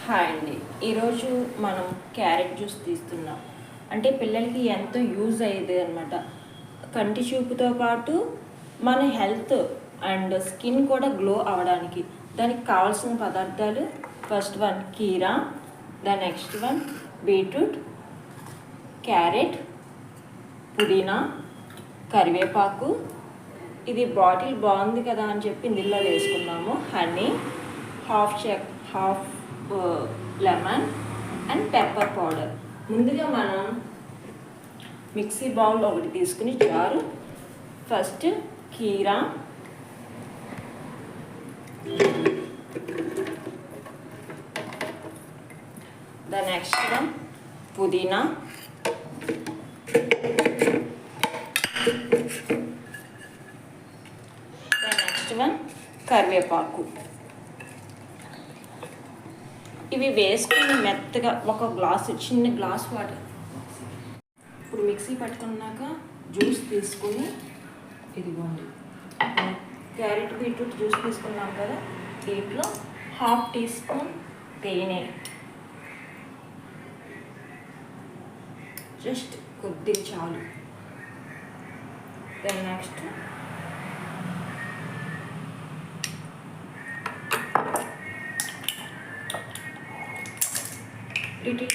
Hi అండి. ఈరోజు మనం క్యారెట్ జ్యూస్ తీస్తున్నాం. అంటే పిల్లలకి ఎంతో యూజ్ అయ్యేది అనమాట. కంటి చూపుతో పాటు మన హెల్త్ అండ్ స్కిన్ కూడా గ్లో అవ్వడానికి. దానికి కావాల్సిన పదార్థాలు ఫస్ట్ వన్ కీరా, the next one beetroot, carrot, పుదీనా, కరివేపాకు. ఇది బాటిల్ బాగుంది కదా అని చెప్పి ఇందులో వేసుకున్నాము. Honey, half lemon and pepper powder. ముందుగా మనం మిక్సీ బౌల్ ఒకటి తీసుకుని జారు ఫస్ట్ కీరా, ద నెక్స్ట్ వన్ పుదీనా, ద నెక్స్ట్ వన్ కరివేపాకు. ఇవి వేసుకుని మెత్తగా ఒక గ్లాసు చిన్న గ్లాస్ వాటర్. ఇప్పుడు మిక్సీ పట్టుకున్నాక జ్యూస్ తీసుకుని ఇదిగోండి క్యారెట్ బీట్రూట్ జ్యూస్ తీసుకున్నాం కదా, దీంట్లో హాఫ్ టీ స్పూన్ తేనె, జస్ట్ కొద్దిగా చాలు. దెన్ నెక్స్ట్ ఇటు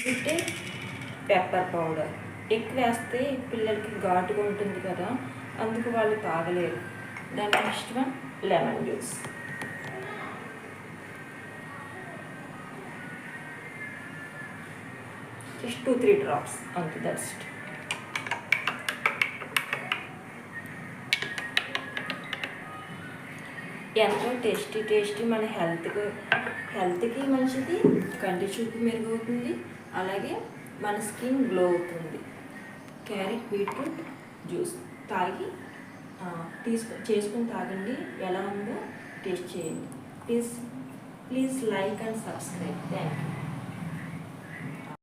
పెప్పర్ పౌడర్. ఎక్కువ వేస్తే పిల్లలకి ఘాటుగా ఉంటుంది కదా, అందుకు వాళ్ళు తాగలేరు. దాని next one lemon juice. Just 2-3 drops అంతే, దట్స్ ఇట్. ఎంతో టేస్టీ మన హెల్త్కి మంచిది, కంటి చూపు మెరుగవుతుంది, అలాగే మన స్కిన్ గ్లో అవుతుంది. క్యారెట్ బీట్రూట్ జ్యూస్ తాగి చేసుకుని తాగండి. ఎలా ఉందో టేస్ట్ చేయండి. Please like and subscribe. Thank you.